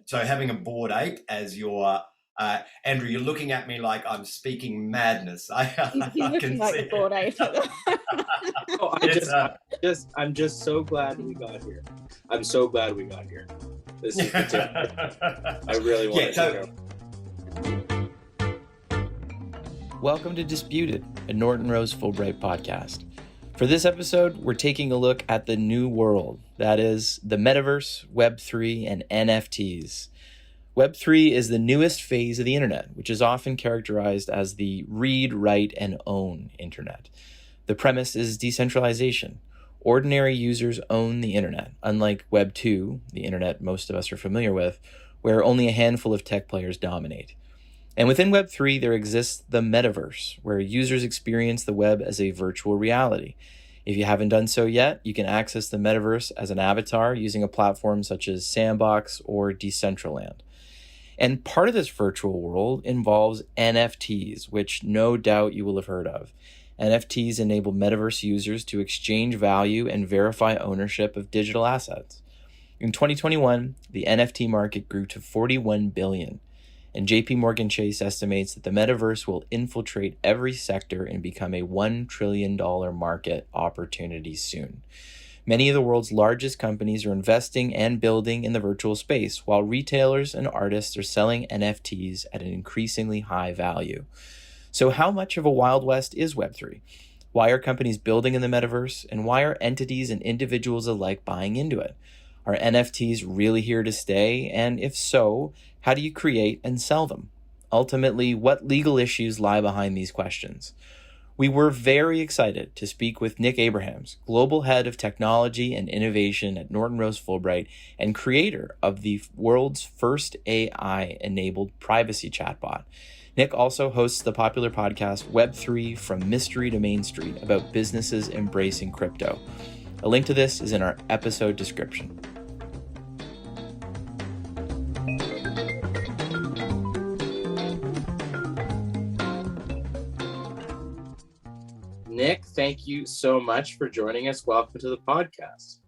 So having a Bored Ape as your Andrew, you're looking at me like I'm speaking madness. He's I looking can like see a Bored Ape. Oh, I'm just so glad we got here. I'm so glad we got here. This is the tip. I really want to know. Welcome to Disputed, a Norton Rose Fulbright podcast. For this episode, we're taking a look at the new world, that is, the Metaverse, Web3, and NFTs. Web3 is the newest phase of the internet, which is often characterized as the read, write, and own internet. The premise is decentralization. Ordinary users own the internet, unlike Web2, the internet most of us are familiar with, where only a handful of tech players dominate. And within Web3, there exists the Metaverse, where users experience the web as a virtual reality. If you haven't done so yet, you can access the Metaverse as an avatar using a platform such as Sandbox or Decentraland. And part of this virtual world involves NFTs, which no doubt you will have heard of. NFTs enable Metaverse users to exchange value and verify ownership of digital assets. In 2021, the NFT market grew to $41 billion. And JP Morgan Chase estimates that the Metaverse will infiltrate every sector and become a $1 trillion market opportunity soon. Many of the world's largest companies are investing and building in the virtual space, while retailers and artists are selling NFTs at an increasingly high value. So how much of a Wild West is Web3? Why are companies building in the Metaverse? And why are entities and individuals alike buying into it? Are NFTs really here to stay? And if so, how do you create and sell them? Ultimately, what legal issues lie behind these questions? We were very excited to speak with Nick Abrahams, Global Head of Technology and Innovation at Norton Rose Fulbright and creator of the world's first AI-enabled privacy chatbot. Nick also hosts the popular podcast Web3 From Mystery to Main Street about businesses embracing crypto. A link to this is in our episode description. Nick, thank you so much for joining us. Welcome to the podcast.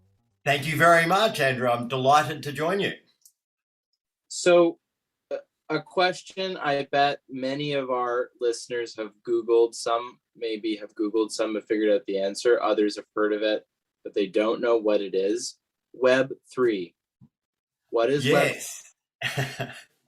Thank you very much, Andrew. I'm delighted to join you. So, a question I bet many of our listeners have Googled. Some maybe have Googled, some have figured out the answer. Others have heard of it, but they don't know what it is. Web3. What is Yes.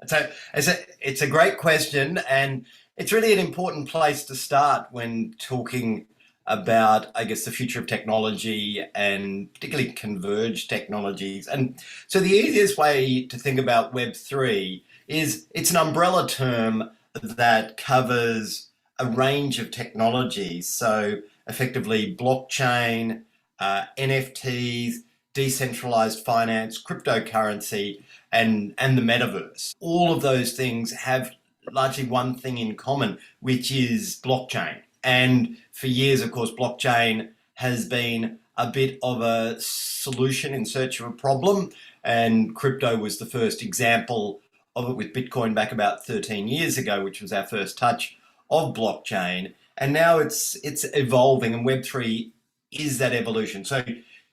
It's a great question, and it's really an important place to start when talking about, I guess, the future of technology and particularly converged technologies. And so the easiest way to think about Web3 is it's an umbrella term that covers a range of technologies. So effectively blockchain, NFTs, decentralized finance, cryptocurrency, and the metaverse. All of those things have largely one thing in common, which is blockchain. And for years, of course, blockchain has been a bit of a solution in search of a problem. And crypto was the first example of it with Bitcoin back about 13 years ago, which was our first touch of blockchain. And now it's evolving, and Web3 is that evolution. So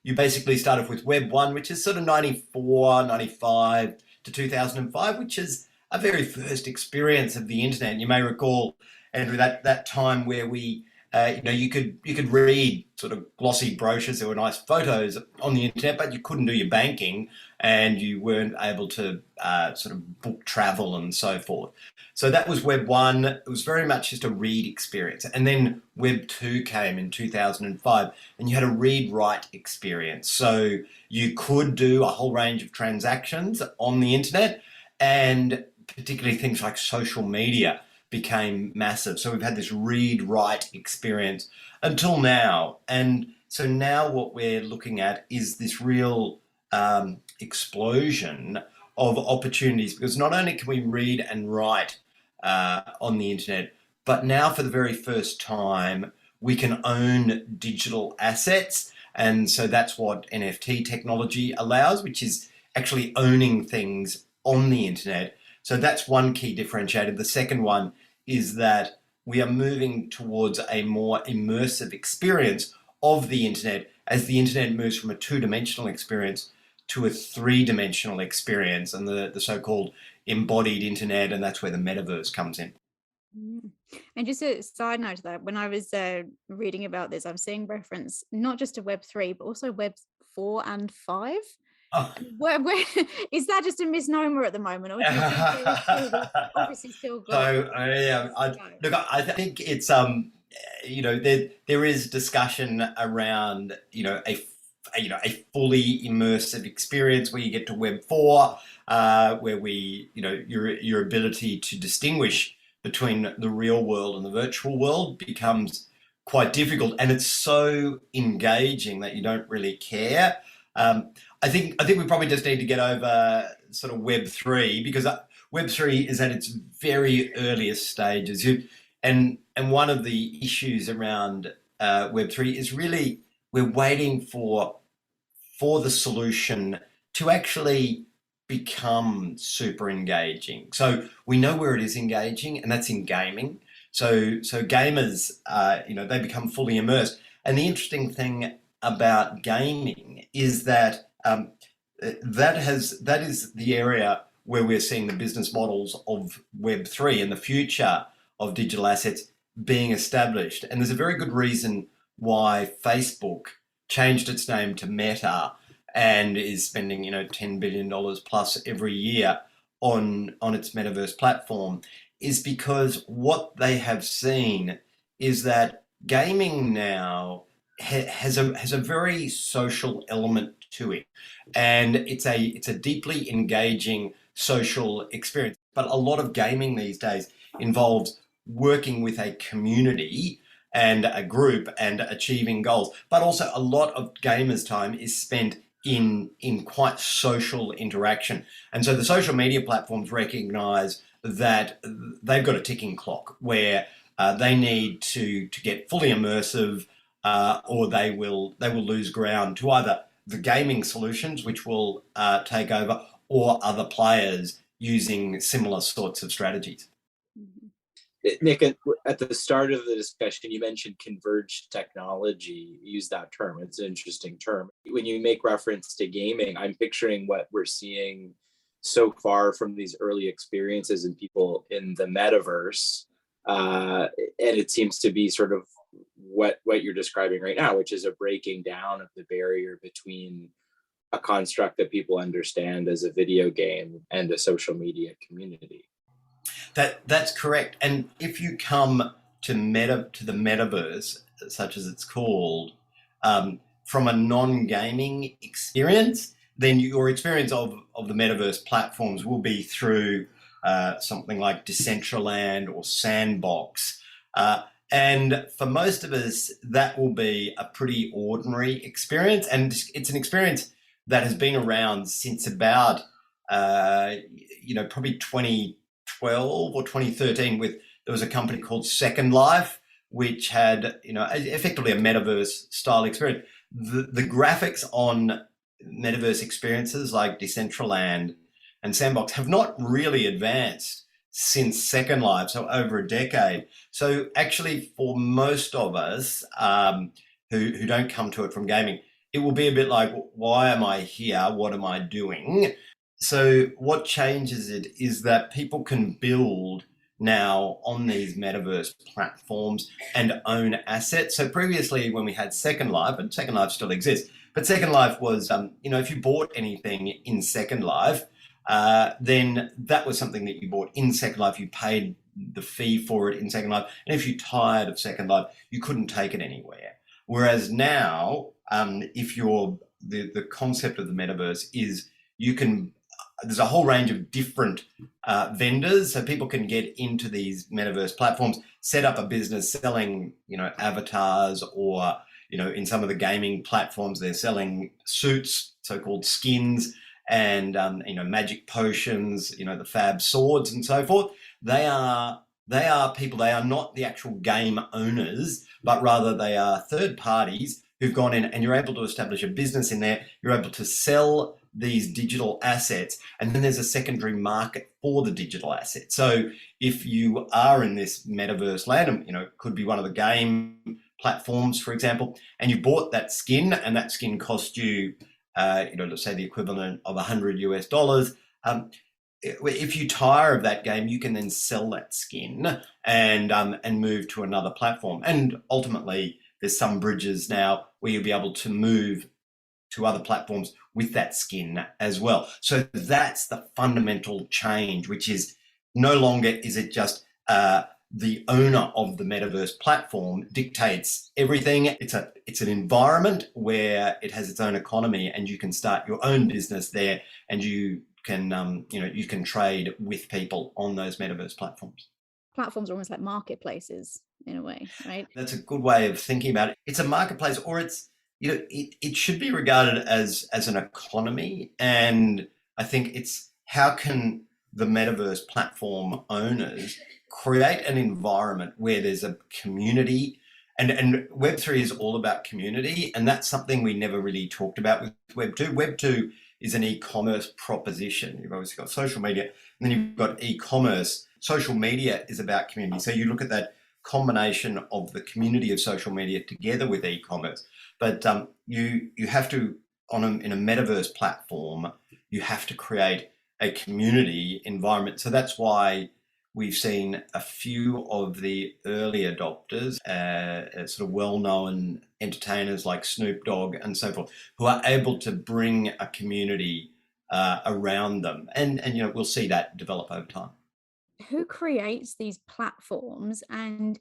you basically start off with Web 1, which is sort of 94, 95 to 2005, which is a very first experience of the internet. You may recall, Andrew, that time where we, you could read sort of glossy brochures. There were nice photos on the internet, but you couldn't do your banking, and you weren't able to sort of book travel and so forth. So that was Web 1. It was very much just a read experience. And then Web 2 came in 2005, and you had a read-write experience. So you could do a whole range of transactions on the internet, and particularly things like social media became massive. So we've had this read-write experience until now. And so now what we're looking at is this real explosion of opportunities, because not only can we read and write on the internet, but now for the very first time, we can own digital assets. And so that's what NFT technology allows, which is actually owning things on the internet. So that's one key differentiator. The second one is that we are moving towards a more immersive experience of the internet as the internet moves from a two-dimensional experience to a three-dimensional experience and the so-called embodied internet, and that's where the metaverse comes in. And just a side note to that, when I was reading about this, I'm seeing reference not just to Web3, but also Web 4 and 5. Oh. Where is that just a misnomer at the moment, or do you think there's obviously still got? So I think it's there is discussion around a fully immersive experience where you get to Web 4, where your ability to distinguish between the real world and the virtual world becomes quite difficult, and it's so engaging that you don't really care. I think we probably just need to get over sort of Web 3, because Web 3 is at its very earliest stages. And one of the issues around Web 3 is really we're waiting for the solution to actually become super engaging. So we know where it is engaging, and that's in gaming. So gamers, they become fully immersed. And the interesting thing about gaming is that that is the area where we're seeing the business models of Web3 and the future of digital assets being established. And there's a very good reason why Facebook changed its name to Meta and is spending $10 billion plus every year on its metaverse platform, is because what they have seen is that gaming now has a very social element to it, and it's a deeply engaging social experience. But a lot of gaming these days involves working with a community and a group and achieving goals, but also a lot of gamers' time is spent in quite social interaction. And so the social media platforms recognize that they've got a ticking clock where they need to get fully immersive, or they will lose ground to either the gaming solutions, which will take over, or other players using similar sorts of strategies. Nick, at the start of the discussion, you mentioned converged technology. You use that term. It's an interesting term. When you make reference to gaming, I'm picturing what we're seeing so far from these early experiences and people in the metaverse. And it seems to be sort of what you're describing right now, which is a breaking down of the barrier between a construct that people understand as a video game and a social media community. That's correct. And if you come to the metaverse, such as it's called, from a non-gaming experience, then your experience of the metaverse platforms will be through something like Decentraland or Sandbox. And for most of us, that will be a pretty ordinary experience. And it's an experience that has been around since about, probably 2012 or 2013. There was a company called Second Life, which had, effectively a metaverse style experience. The graphics on metaverse experiences like Decentraland and Sandbox have not really advanced since Second Life, so over a decade. So actually, for most of us who don't come to it from gaming, it will be a bit like, why am I here? What am I doing? So what changes it is that people can build now on these metaverse platforms and own assets. So previously, when we had Second Life, and Second Life still exists, but Second Life was, if you bought anything in Second Life, then that was something that you bought in Second Life. You paid the fee for it in Second Life. And if you're tired of Second Life, you couldn't take it anywhere. Whereas now, if you're the concept of the metaverse is there's a whole range of different vendors, so people can get into these metaverse platforms, set up a business selling, avatars, or in some of the gaming platforms, they're selling suits, so-called skins, and magic potions, the fab swords and so forth. They are people. They are not the actual game owners, but rather they are third parties who've gone in, and you're able to establish a business in there. You're able to sell these digital assets, and then there's a secondary market for the digital assets. So if you are in this metaverse land, it could be one of the game platforms, for example, and you bought that skin, and that skin cost you let's say the equivalent of $100 US. If you tire of that game, you can then sell that skin and move to another platform. And ultimately, there's some bridges now where you'll be able to move to other platforms with that skin as well. So that's the fundamental change, which is no longer is it just the owner of the metaverse platform dictates everything. It's an environment where it has its own economy, and you can start your own business there, and you can you can trade with people on those metaverse platforms. Platforms are almost like marketplaces in a way, right? That's a good way of thinking about it. It's a marketplace, or it's it should be regarded as an economy. And I think it's how can the metaverse platform owners create an environment where there's a community, and Web3 is all about community, and that's something we never really talked about with Web2. Web2 is an e-commerce proposition. You've obviously got social media, and then you've got e-commerce. Social media is about community. So you look at that combination of the community of social media together with e-commerce. But you have to, in a metaverse platform, you have to create a community environment. So that's why we've seen a few of the early adopters, sort of well-known entertainers like Snoop Dogg and so forth, who are able to bring a community around them. And we'll see that develop over time. Who creates these platforms, and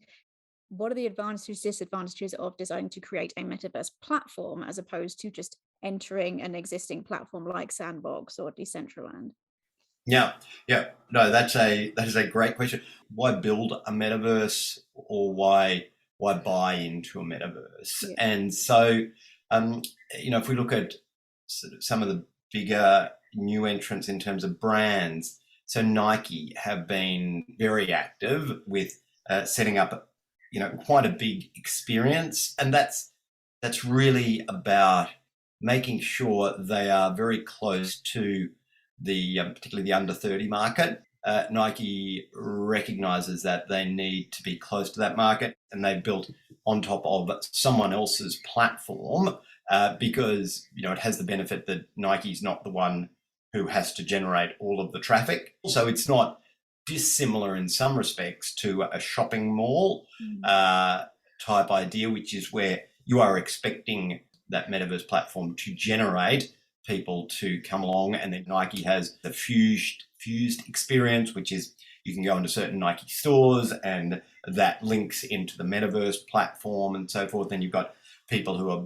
what are the advantages, disadvantages of deciding to create a metaverse platform as opposed to just entering an existing platform like Sandbox or Decentraland? Yeah. No, that is a great question. Why build a metaverse, or why buy into a metaverse? Yeah. And so, if we look at sort of some of the bigger new entrants in terms of brands, so Nike have been very active with setting up, quite a big experience, and that's really about making sure they are very close to the particularly the under 30 market. Nike recognizes that they need to be close to that market, and they've built on top of someone else's platform because it has the benefit that Nike's not the one who has to generate all of the traffic. So it's not dissimilar in some respects to a shopping mall type idea, which is where you are expecting that metaverse platform to generate people to come along. And then Nike has the fused experience, which is you can go into certain Nike stores and that links into the metaverse platform and so forth. Then you've got people who are,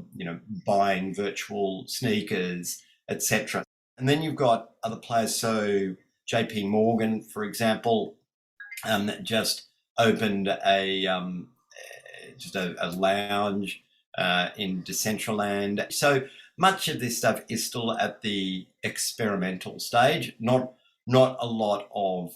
buying virtual sneakers, etc. And then you've got other players. So JP Morgan, for example, just opened a lounge in Decentraland. So much of this stuff is still at the experimental stage. Not a lot of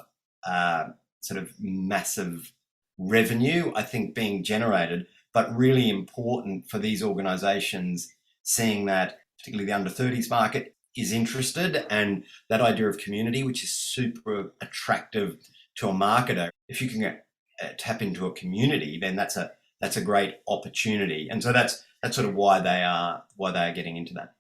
sort of massive revenue, I think, being generated, but really important for these organizations seeing that particularly the under 30s market is interested, and that idea of community, which is super attractive to a marketer. If you can tap into a community, then that's a great opportunity. And so that's sort of why they are getting into that.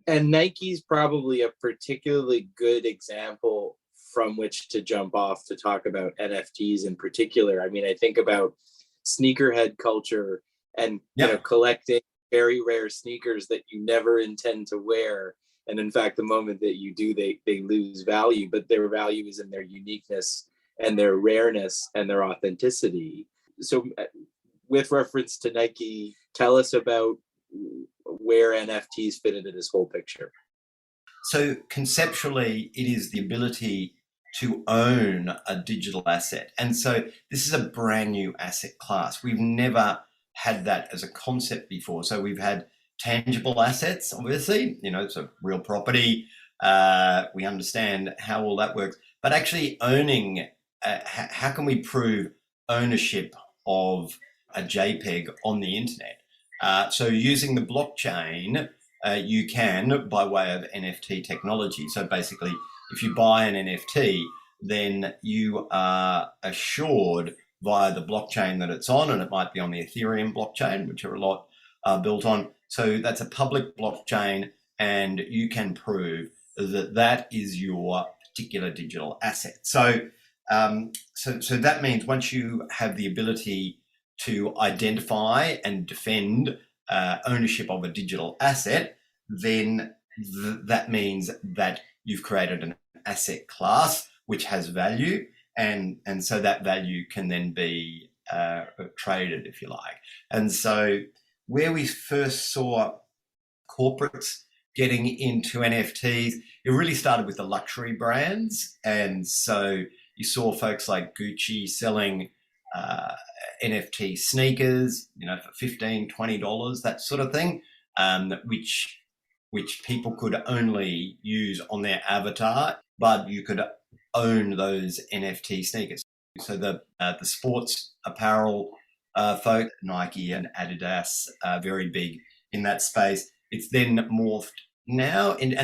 And Nike's probably a particularly good example from which to jump off to talk about NFTs in particular. I mean, I think about sneakerhead culture and collecting very rare sneakers that you never intend to wear. And in fact, the moment that you do, they lose value, but their value is in their uniqueness and their rareness and their authenticity. So with reference to Nike, tell us about where NFTs fit into this whole picture. So conceptually, it is the ability to own a digital asset. And so this is a brand new asset class. We've never had that as a concept before. So we've had tangible assets, obviously, so real property. We understand how all that works, but actually owning, how can we prove ownership of a JPEG on the internet? So using the blockchain, you can, by way of NFT technology. So basically, if you buy an NFT, then you are assured via the blockchain that it's on, and it might be on the Ethereum blockchain, which are a lot built on. So that's a public blockchain and you can prove that that is your particular digital asset. So that means once you have the ability to identify and defend ownership of a digital asset, then that means that you've created an asset class which has value, and so that value can then be traded, if you like. And so where we first saw corporates getting into NFTs, it really started with the luxury brands. And so you saw folks like Gucci selling NFT sneakers, for $15, $20, that sort of thing, which people could only use on their avatar, but you could own those NFT sneakers. So the sports apparel folk, Nike and Adidas, are very big in that space. It's then morphed now, and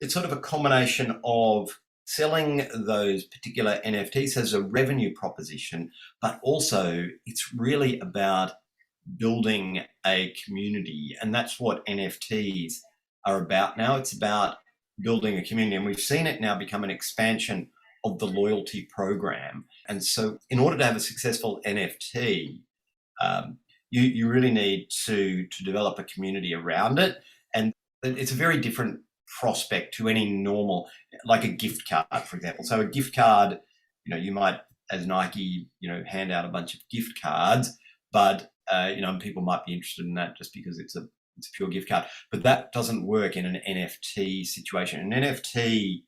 it's sort of a combination of selling those particular NFTs as a revenue proposition, but also it's really about building a community. And that's what NFTs are about now. It's about building a community. And we've seen it now become an expansion of the loyalty program. And so in order to have a successful NFT, you really need to develop a community around it. And it's a very different prospect to any normal, like a gift card, for example. So a gift card, you might, as Nike, hand out a bunch of gift cards, but people might be interested in that just because it's a pure gift card. But that doesn't work in an NFT situation. An NFT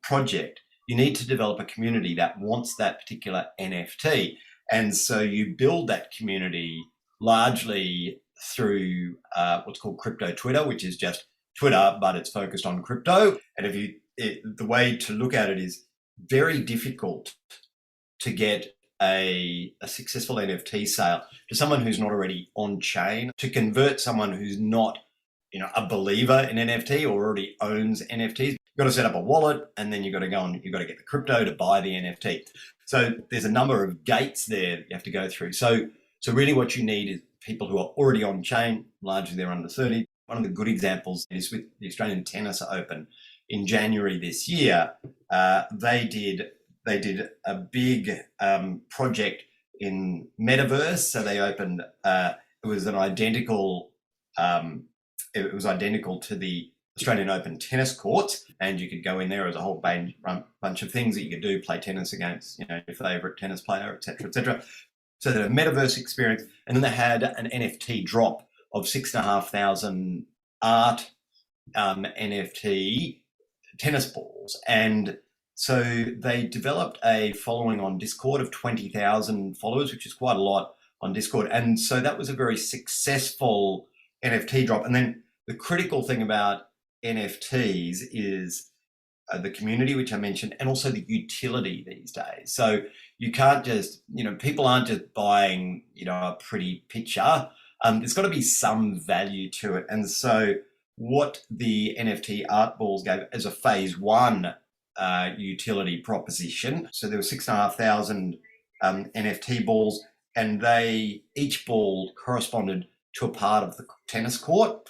project, you need to develop a community that wants that particular NFT. And so you build that community largely through what's called crypto Twitter, which is just Twitter, but it's focused on crypto. And the way to look at it is very difficult to get a successful NFT sale to someone who's not already on chain. To convert someone who's not, a believer in NFT or already owns NFTs, you've got to set up a wallet, and then you've got to you've got to get the crypto to buy the NFT. So there's a number of gates there you have to go through. So really what you need is people who are already on chain, largely they're under 30. One of the good examples is with the Australian Tennis Open in January this year. They did a big project in Metaverse. So they opened, it was identical to the Australian Open tennis courts, and you could go in there as a whole bunch of things that you could do, play tennis against, your favorite tennis player, et cetera, et cetera. So the Metaverse experience, and then they had an NFT drop of 6,500 art NFT tennis balls. And so they developed a following on Discord of 20,000 followers, which is quite a lot on Discord. And so that was a very successful NFT drop. And then the critical thing about NFTs is the community, which I mentioned, and also the utility these days. So you can't just, people aren't just buying, a pretty picture. There's got to be some value to it. And so what the NFT art balls gave as a phase one utility proposition. So there were 6,500 NFT balls, and each ball corresponded to a part of the tennis court.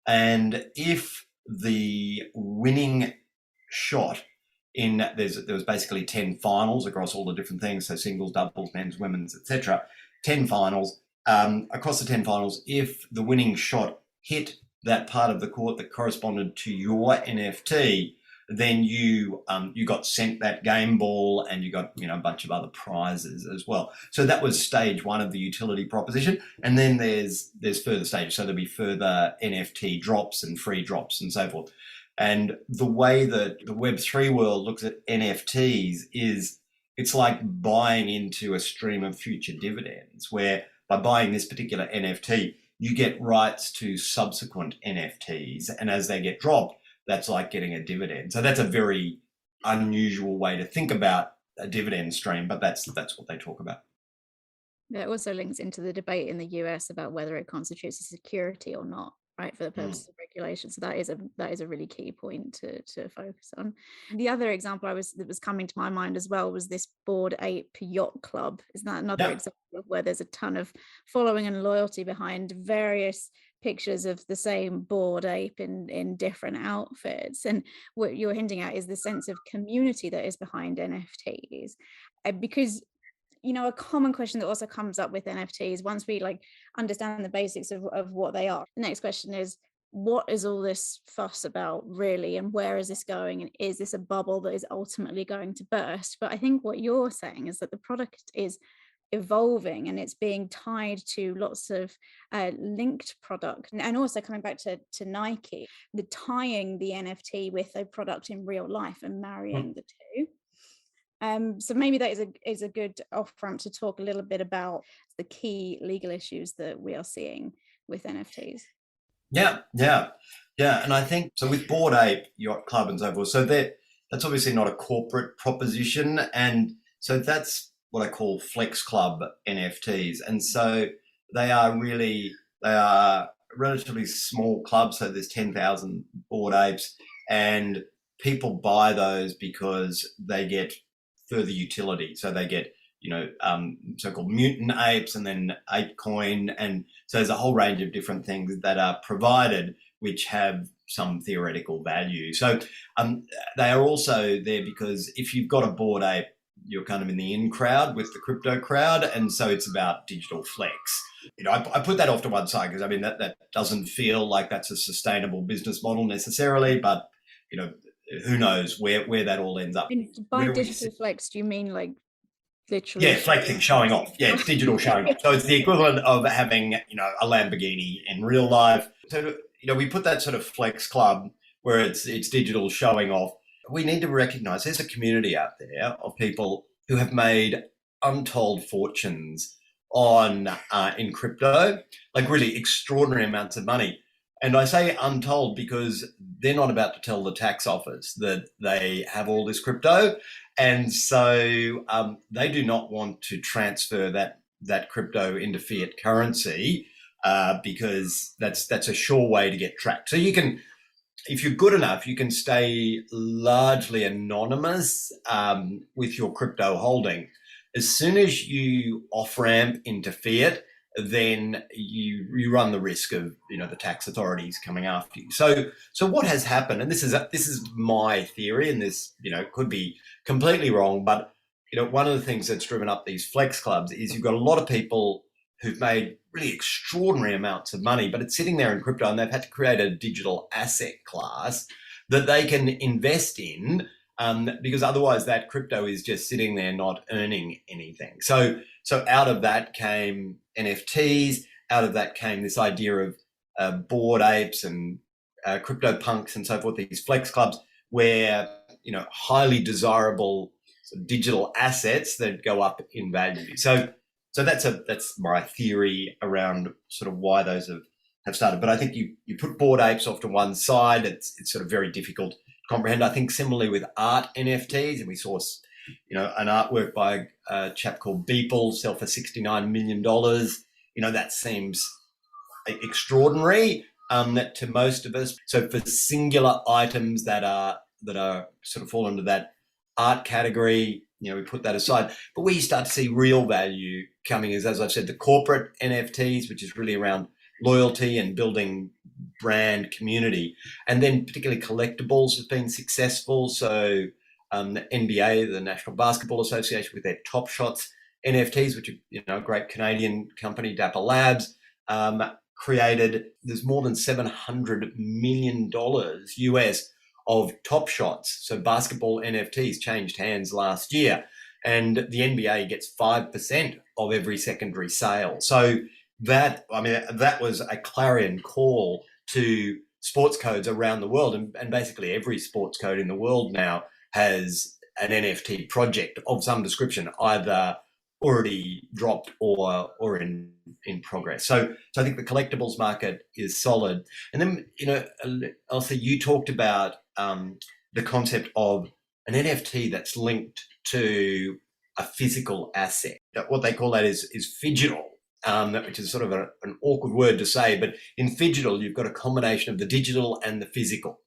And if the winning shot there was basically 10 finals across all the different things, so singles, doubles, men's, women's, etc. 10 finals. Across the 10 finals, if the winning shot hit that part of the court that corresponded to your NFT, then you got sent that game ball, and you got a bunch of other prizes as well. So that was stage one of the utility proposition, and then there's further stages. So there'll be further NFT drops and free drops and so forth. And the way that the Web3 world looks at NFTs is it's like buying into a stream of future dividends, where by buying this particular NFT, you get rights to subsequent NFTs, and as they get dropped, that's like getting a dividend. So that's a very unusual way to think about a dividend stream, but that's what they talk about. That also links into the debate in the US about whether it constitutes a security or not, right, for the purposes of regulation. So that is a really key point to focus on. The other example that was coming to my mind as well was this Bored Ape Yacht Club. Isn't that another example of where there's a ton of following and loyalty behind various pictures of the same Bored Ape in different outfits. And what you're hinting at is the sense of community that is behind NFTs. Because, you know, a common question that also comes up with NFTs, once we like understand the basics of what they are, the next question is, what is all this fuss about really, and where is this going, and is this a bubble that is ultimately going to burst? But I think what you're saying is that the product is evolving and it's being tied to lots of linked product, and also coming back to Nike, the tying the NFT with a product in real life and marrying the two. So maybe that is a good off ramp to talk a little bit about the key legal issues that we are seeing with NFTs. Yeah. And I think, so with Bored Ape Yacht Club and so forth, so that's obviously not a corporate proposition. And so that's what I call Flex Club NFTs. And so they are relatively small clubs. So there's 10,000 Bored Apes, and people buy those because they get further utility. So they get, so-called mutant apes, and then ape coin. And so there's a whole range of different things that are provided which have some theoretical value. So they are also there because if you've got a Bored Ape, you're kind of in the in crowd with the crypto crowd. And so it's about digital flex. I put that off to one side because, I mean, that doesn't feel like that's a sustainable business model necessarily, but, who knows where that all ends up. And by digital flex, do you mean like literally? Yeah, flexing, showing off. Yeah, it's digital showing off. So it's the equivalent of having, a Lamborghini in real life. So, we put that sort of flex club where it's digital showing off. We need to recognize there's a community out there of people who have made untold fortunes in crypto, like really extraordinary amounts of money. And I say untold because they're not about to tell the tax office that they have all this crypto. And so they do not want to transfer that crypto into fiat currency because that's a sure way to get tracked. So you can, if you're good enough, you can stay largely anonymous with your crypto holding. As soon as you off-ramp into fiat, then you run the risk of the tax authorities coming after you. So what has happened, and this is my theory, and this could be completely wrong, but one of the things that's driven up these flex clubs is you've got a lot of people who've made really extraordinary amounts of money, but it's sitting there in crypto, and they've had to create a digital asset class that they can invest in because otherwise that crypto is just sitting there not earning anything. So out of that came NFTs. Out of that came this idea of Bored Apes and crypto punks and so forth, these flex clubs where highly desirable sort of digital assets that go up in value. So that's my theory around sort of why those have started. But I think you put Bored Apes off to one side, it's sort of very difficult to comprehend. I think similarly with art NFTs, and we saw an artwork by a chap called Beeple sell for $69 million. That seems extraordinary to most of us. So for singular items that are sort of fall into that art category, we put that aside. But where you start to see real value coming is, as I've said, the corporate NFTs, which is really around loyalty and building brand community. And then particularly collectibles have been successful. So the NBA, the National Basketball Association, with their Top Shots NFTs, which are a great Canadian company, Dapper Labs, created. There's more than $700 million US of Top Shots. So basketball NFTs changed hands last year, and the NBA gets 5% of every secondary sale. So that was a clarion call to sports codes around the world, and basically every sports code in the world now has an NFT project of some description, either already dropped or in progress. So I think the collectibles market is solid. And then, Elsa, you talked about the concept of an NFT that's linked to a physical asset. What they call that is phygital, which is sort of an awkward word to say, but in phygital, you've got a combination of the digital and the physical.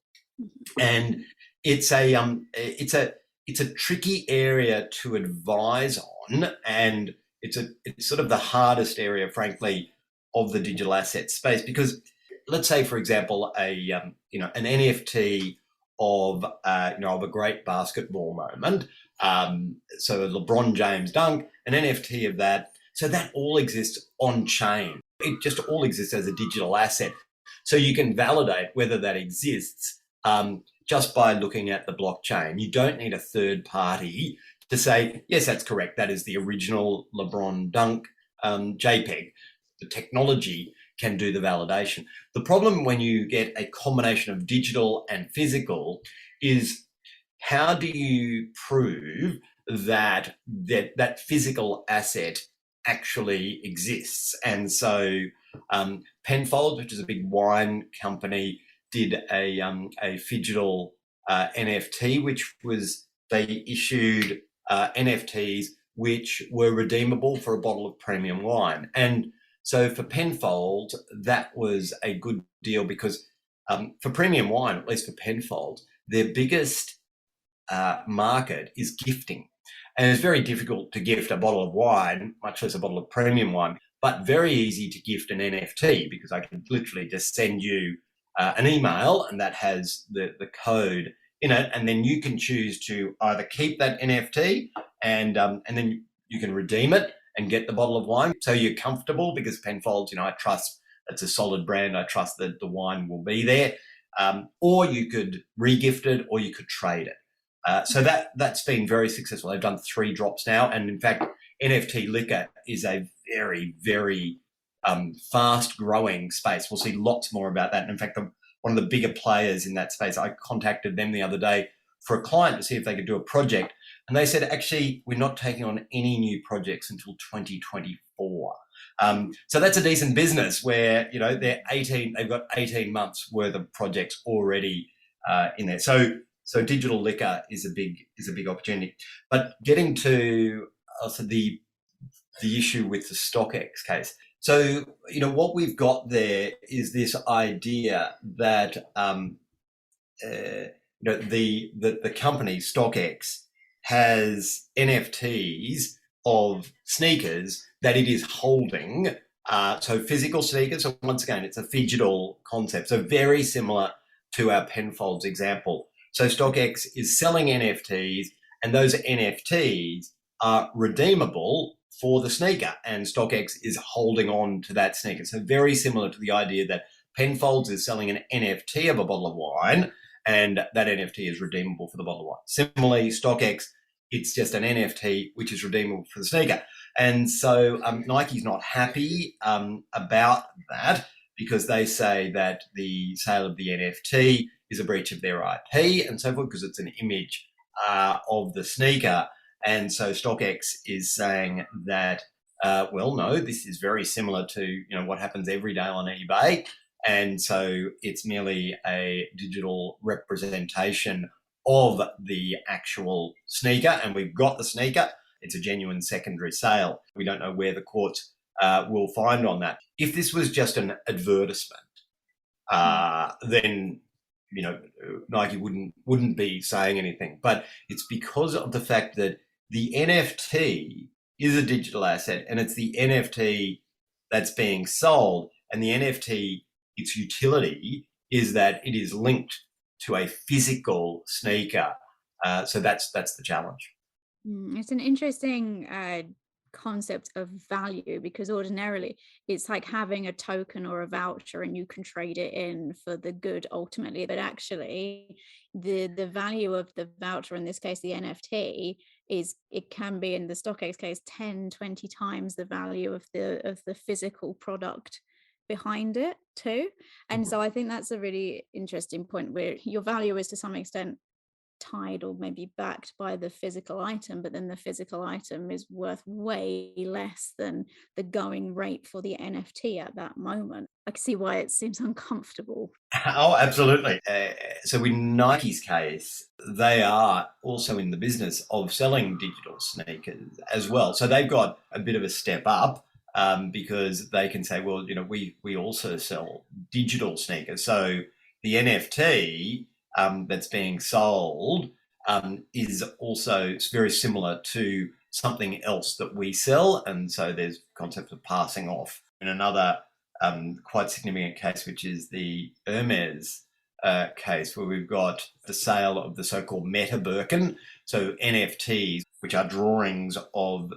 And it's a tricky area to advise on, and it's sort of the hardest area, frankly, of the digital asset space, because let's say, for example, an NFT of of a great basketball moment. So a LeBron James dunk, an NFT of that. So that all exists on chain. It just all exists as a digital asset. So you can validate whether that exists just by looking at the blockchain. You don't need a third party to say, yes, that's correct. That is the original LeBron dunk JPEG. The technology can do the validation. The problem when you get a combination of digital and physical is, how do you prove that physical asset actually exists? And so Penfolds, which is a big wine company, did a phygital NFT, which was, they issued NFTs which were redeemable for a bottle of premium wine. And so for Penfolds, that was a good deal because for premium wine, at least for Penfolds, their biggest market is gifting. And it's very difficult to gift a bottle of wine, much less a bottle of premium wine, but very easy to gift an NFT because I can literally just send you an email and that has the code in it, and then you can choose to either keep that NFT and then you can redeem it and get the bottle of wine. So you're comfortable because Penfolds, I trust it's a solid brand. I trust that the wine will be there. Or you could re-gift it or you could trade it. So that's been very successful. They've done 3 drops now. And in fact, NFT liquor is a very, very fast growing space. We'll see lots more about that. And in fact, one of the bigger players in that space, I contacted them the other day for a client to see if they could do a project. And they said, actually, we're not taking on any new projects until 2024. So that's a decent business where, they've got 18 months worth of projects already in there. So digital liquor is a big opportunity. But getting to also the issue with the StockX case. So, what we've got there is this idea that the company StockX has NFTs of sneakers that it is holding. So physical sneakers. So once again, it's a phygital concept. So very similar to our Penfolds example. So StockX is selling NFTs, and those NFTs are redeemable for the sneaker, and StockX is holding on to that sneaker. So very similar to the idea that Penfolds is selling an NFT of a bottle of wine, and that NFT is redeemable for the bottle of wine. Similarly, StockX, it's just an NFT which is redeemable for the sneaker. And so Nike's not happy about that because they say that the sale of the NFT is a breach of their IP and so forth because it's an image of the sneaker. And so StockX is saying that, no, this is very similar to what happens every day on eBay. And so it's merely a digital representation of the actual sneaker. And we've got the sneaker. It's a genuine secondary sale. We don't know where the courts will find on that. If this was just an advertisement, then Nike wouldn't be saying anything. But it's because of the fact that the NFT is a digital asset, and it's the NFT that's being sold, and the NFT, its utility is that it is linked to a physical sneaker. So that's the challenge. It's an interesting concept of value, because ordinarily it's like having a token or a voucher and you can trade it in for the good ultimately, but actually the value of the voucher, in this case the NFT, is, it can be in the StockX case 10-20 times the value of the physical product behind it too. And so I think that's a really interesting point, where your value is to some extent tied or maybe backed by the physical item, but then the physical item is worth way less than the going rate for the NFT at that moment. I can see why it seems uncomfortable. Oh, absolutely. So in Nike's case, they are also in the business of selling digital sneakers as well. So they've got a bit of a step up because they can say, well, we also sell digital sneakers. So the NFT that's being sold is also very similar to something else that we sell. And so there's concepts of passing off. In another quite significant case, which is the Hermes case, where we've got the sale of the so-called Meta Birkin, so NFTs, which are drawings of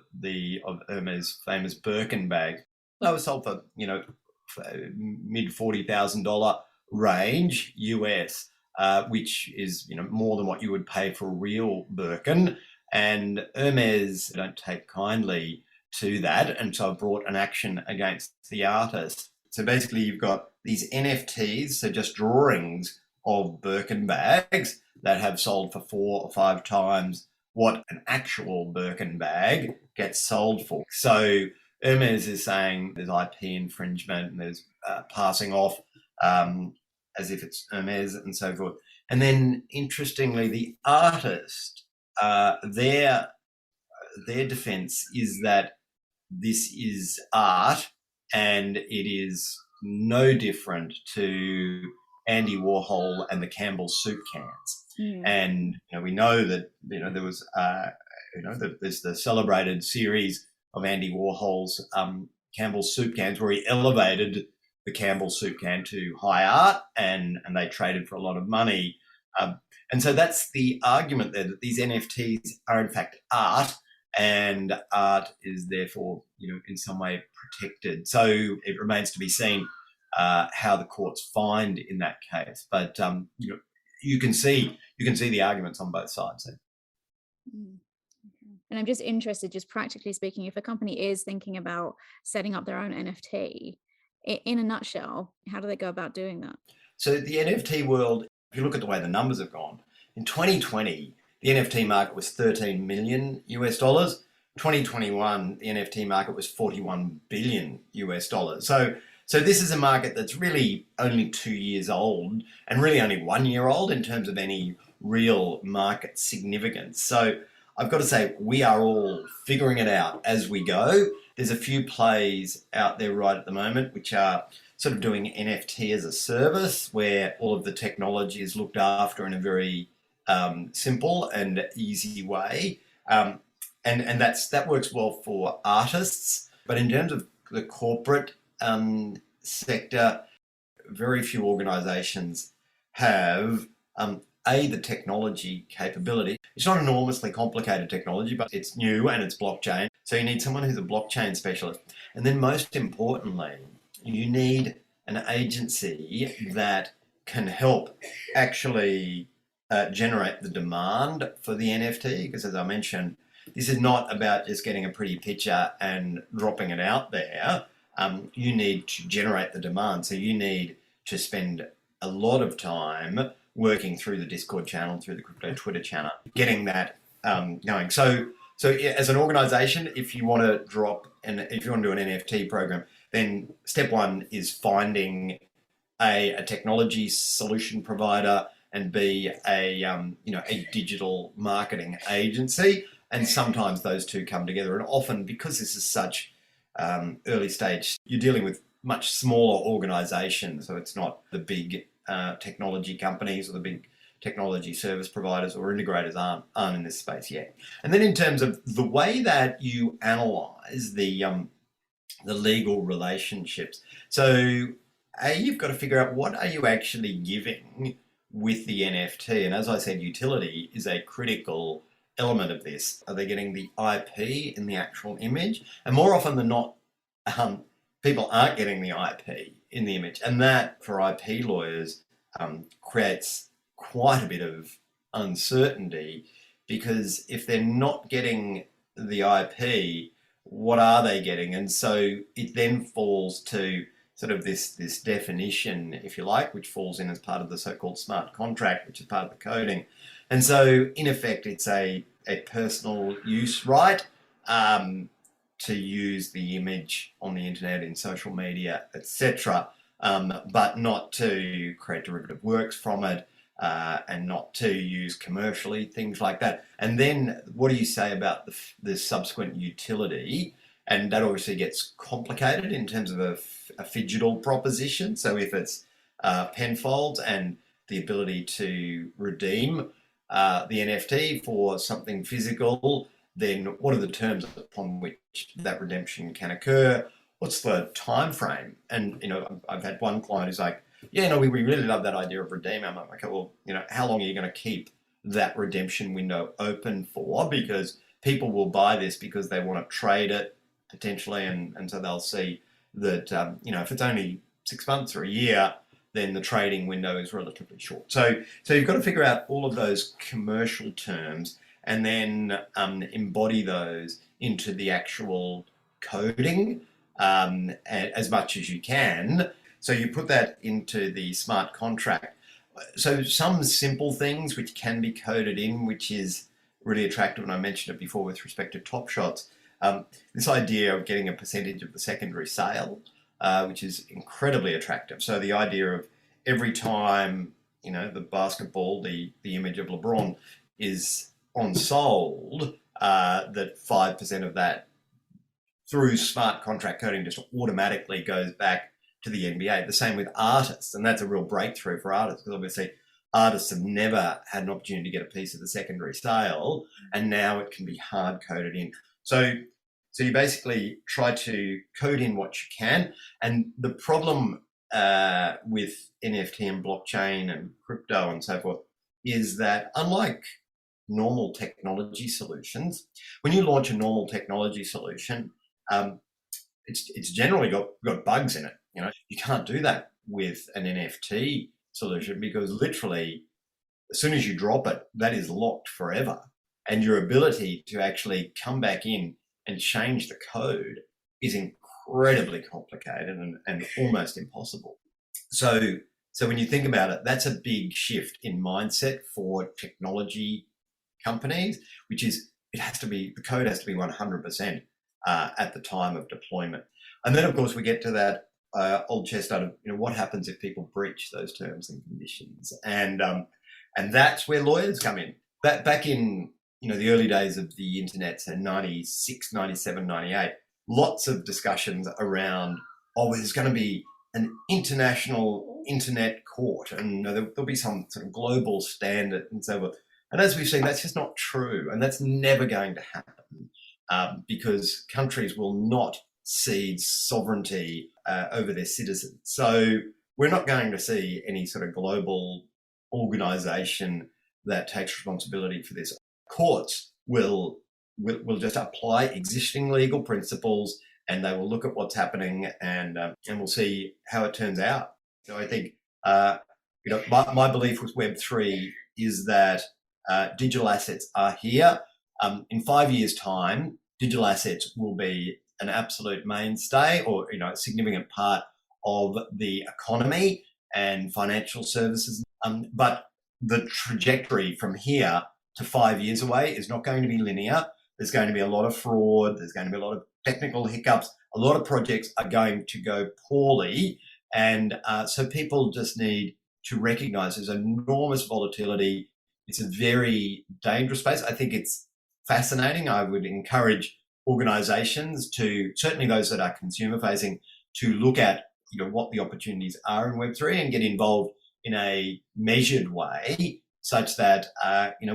Hermes' famous Birkin bag. They were sold for mid $40,000 range US, which is more than what you would pay for a real Birkin. And Hermes don't take kindly to that, and so I brought an action against the artist. So basically, you've got these NFTs, so just drawings of Birkin bags that have sold for 4 or 5 times what an actual Birkin bag gets sold for. So Hermes is saying there's IP infringement and there's passing off as if it's Hermes and so forth. And then, interestingly, the artist, their defense is that this is art and it is no different to Andy Warhol and the Campbell soup cans. And we know that there was there's the celebrated series of Andy Warhol's Campbell soup cans, where he elevated the Campbell soup can to high art, and they traded for a lot of money. And so that's the argument there, that these NFTs are in fact art, and art is therefore, in some way protected. So it remains to be seen how the courts find in that case. But you can see the arguments on both sides there. And I'm just interested, just practically speaking, if a company is thinking about setting up their own NFT, in a nutshell, how do they go about doing that? So the NFT world, if you look at the way the numbers have gone, in 2020, the NFT market was $13 million US. 2021, the NFT market was $41 billion US. So this is a market that's really only 2 years old, and really only 1 year old in terms of any real market significance. So I've got to say, we are all figuring it out as we go. There's a few plays out there right at the moment which are sort of doing NFT as a service, where all of the technology is looked after in a very simple and easy way. And that works well for artists. But in terms of the corporate sector, very few organizations have the technology capability. It's not enormously complicated technology, but it's new and it's blockchain. So you need someone who's a blockchain specialist. And then most importantly, you need an agency that can help actually generate the demand for the NFT. Because as I mentioned, this is not about just getting a pretty picture and dropping it out there. You need to generate the demand. So you need to spend a lot of time working through the Discord channel, through the crypto Twitter channel, getting that going. So as an organization, if you want to if you want to do an NFT program, then step one is finding a technology solution provider, and be a digital marketing agency. And sometimes those two come together. And often, because this is such early stage, you're dealing with much smaller organizations. So it's not the big technology companies or the big technology service providers or integrators aren't in this space yet. And then in terms of the way that you analyze the legal relationships, so you've got to figure out what are you actually giving with the NFT. And as I said, utility is a critical element of this. Are they getting the IP in the actual image? And more often than not, people aren't getting the IP in the image. And that, for IP lawyers, creates quite a bit of uncertainty, because if they're not getting the IP, what are they getting? And so it then falls to sort of this definition, if you like, which falls in as part of the so-called smart contract, which is part of the coding. And so in effect, it's a personal use right to use the image on the internet, in social media, etc., but not to create derivative works from it, and not to use commercially, things like that. And then what do you say about the subsequent utility? And that obviously gets complicated in terms of a phygital proposition. So if it's penfolds and the ability to redeem the NFT for something physical, then what are the terms upon which that redemption can occur? what's the time frame? And, I've had one client who's like, yeah, no, we really love that idea of redeeming. I'm like, okay, well, how long are you going to keep that redemption window open for? Because people will buy this because they want to trade it potentially. And so they'll see that, if it's only 6 months or a year, then the trading window is relatively short. So you've got to figure out all of those commercial terms and then embody those into the actual coding as much as you can. So you put that into the smart contract. So some simple things which can be coded in, which is really attractive, and I mentioned it before with respect to Top Shots, this idea of getting a percentage of the secondary sale, which is incredibly attractive. So the idea of every time, the basketball, the image of LeBron is on sold, that 5% of that through smart contract coding just automatically goes back to the NBA. The same with artists, and that's a real breakthrough for artists, because obviously artists have never had an opportunity to get a piece of the secondary sale, and now it can be hard coded in. So you basically try to code in what you can, and the problem with NFT and blockchain and crypto and so forth is that, unlike normal technology solutions, when you launch a normal technology solution, it's generally got bugs in it. You can't do that with an NFT solution, because literally as soon as you drop it, that is locked forever, and your ability to actually come back in and change the code is incredibly complicated and almost impossible. So when you think about it, that's a big shift in mindset for technology companies, which is the code has to be 100% at the time of deployment. And then of course we get to that old chestnut of, what happens if people breach those terms and conditions, and that's where lawyers come in. That back in the early days of the internet, so 96, 97, 98, lots of discussions around, there's going to be an international internet court, and there'll be some sort of global standard and so forth. And as we've seen, that's just not true, and that's never going to happen, because countries will not cede sovereignty over their citizens. So we're not going to see any sort of global organization that takes responsibility for this. Courts will just apply existing legal principles, and they will look at what's happening, and we'll see how it turns out. So I think my belief with Web3 is that digital assets are here. In 5 years' time, digital assets will be an absolute mainstay, or a significant part of the economy and financial services. But the trajectory from here to 5 years away is not going to be linear. There's going to be a lot of fraud. There's going to be a lot of technical hiccups. A lot of projects are going to go poorly. And so people just need to recognize there's enormous volatility. It's a very dangerous space. I think it's fascinating. I would encourage organizations to, certainly those that are consumer facing, to look at what the opportunities are in Web3 and get involved in a measured way, such that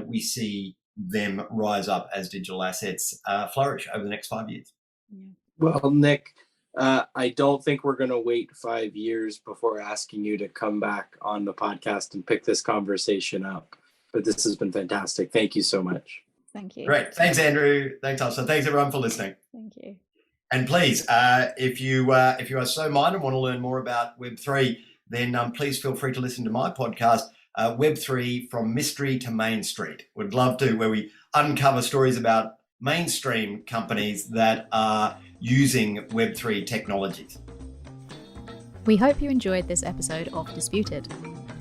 we see them rise up as digital assets flourish over the next 5 years. Yeah. Well, Nick, I don't think we're going to wait 5 years before asking you to come back on the podcast and pick this conversation up. But this has been fantastic. Thank you so much. Thank you. Great. Thanks, Andrew. Thanks, Elsa. Thanks, everyone, for listening. Thank you. And please, if you are so minded and want to learn more about Web3, then please feel free to listen to my podcast, Web3 From Mystery to Main Street. Would love to, where we uncover stories about mainstream companies that are using Web3 technologies. We hope you enjoyed this episode of Disputed.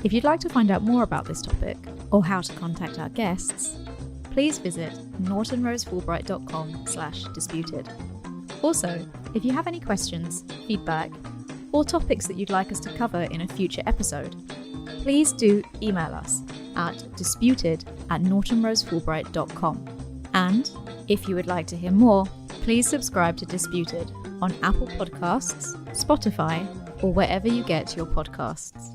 If you'd like to find out more about this topic, or how to contact our guests, please visit nortonrosefulbright.com/disputed. Also, if you have any questions, feedback, or topics that you'd like us to cover in a future episode, please do email us at disputed@nortonrosefulbright.com. And if you would like to hear more, please subscribe to Disputed on Apple Podcasts, Spotify, or wherever you get your podcasts.